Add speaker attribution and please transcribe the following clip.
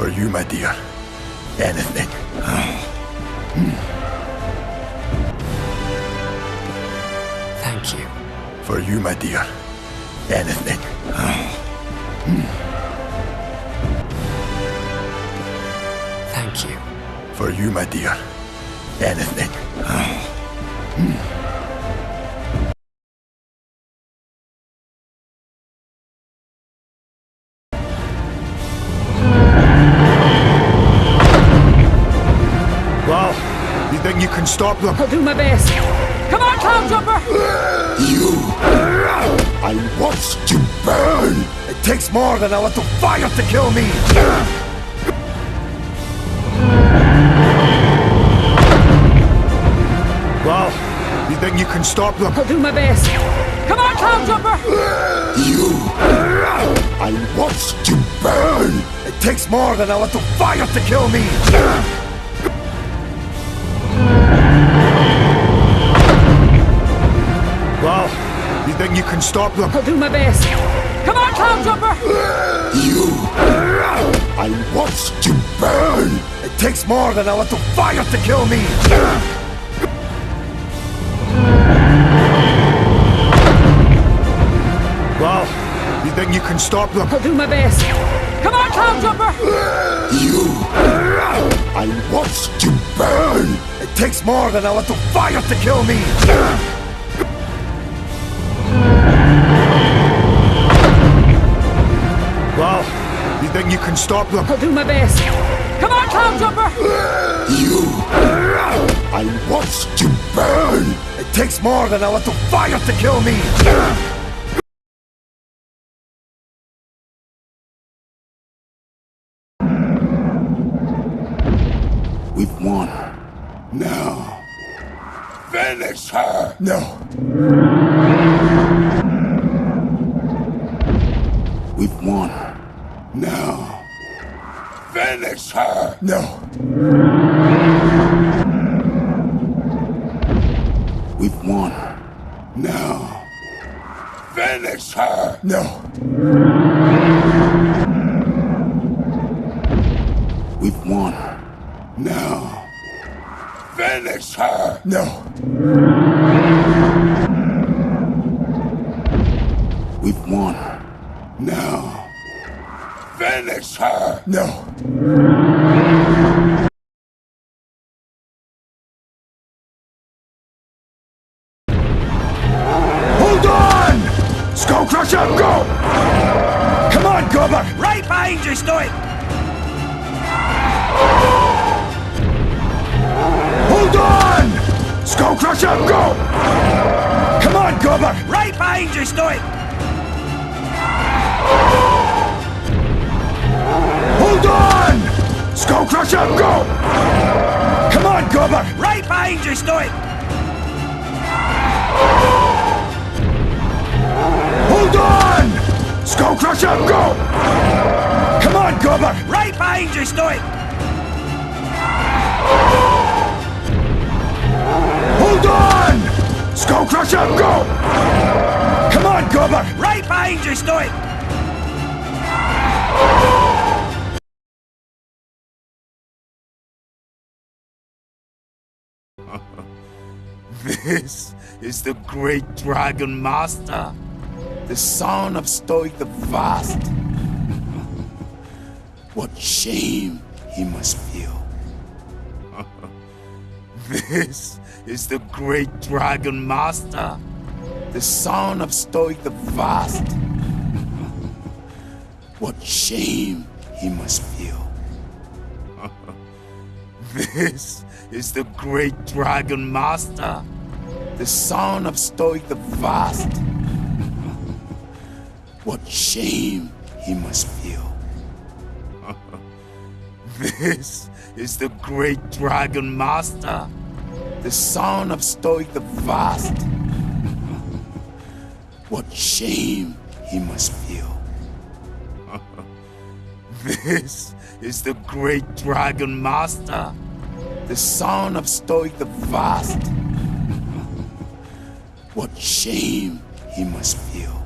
Speaker 1: For you, my dear. Anything.
Speaker 2: Thank you.
Speaker 1: For you, my dear. Anything.
Speaker 2: Thank you.
Speaker 1: For you, my dear. Anything. Well, you think you can stop them?
Speaker 3: I'll do my best. Come on, Cloud Jumper!
Speaker 1: You! I watched you burn! It takes more than a little fire to kill me! Well, you think you can stop them?
Speaker 3: I'll do my best. Come on, Cloud Jumper!
Speaker 1: You! I watched you burn! It takes more than a little fire to kill me! Well, you think you can stop them?
Speaker 3: I'll do my best. Come on, Cloud Jumper!
Speaker 1: You! I watched you burn! It takes more than a little fire to kill me! Well, you think you can stop them?
Speaker 3: I'll do my best. Come on, Cloud Jumper!
Speaker 1: You! I watched you burn! It takes more than a little fire to kill me! Well, you think you can stop them?
Speaker 3: I'll do my best. Come on, Cloud Jumper!
Speaker 1: You! I watched you burn! It takes more than a little fire to kill me! We've won. Now. Finish her! No. We've won. Now. Finish her! No. We've won. Now. Finish her! No. We've won. Now. Finish her! No. We've won. Now. Finish her! No. Hold on! Skull Crusher, go! Come on, Gobber!
Speaker 4: Right behind you, Stoic!
Speaker 1: Hold on! Skull Crusher, go! Come on, Gobber!
Speaker 4: Right behind you, Stoic!
Speaker 1: Hold on! Skull Crusher, go! Come on, Gobber!
Speaker 4: Right behind you, Stoic!
Speaker 1: Hold on! Skull Crusher, go! Come on, Gobber!
Speaker 4: Right behind you, Stoic!
Speaker 1: Hold on! Skull Crusher, go! Come on, Gobber!
Speaker 4: Right behind you, Stoic!
Speaker 5: This is the great Dragon Master, the son of Stoic the Vast. What shame he must feel. This is the great Dragon Master, the son of Stoic the Vast. What shame he must feel. This is the great Dragon Master, the son of Stoic the Vast. What shame he must feel. This is the great Dragon Master, the son of Stoic the Vast. What shame he must feel. This is the great Dragon Master, the son of Stoic the Vast. What shame he must feel.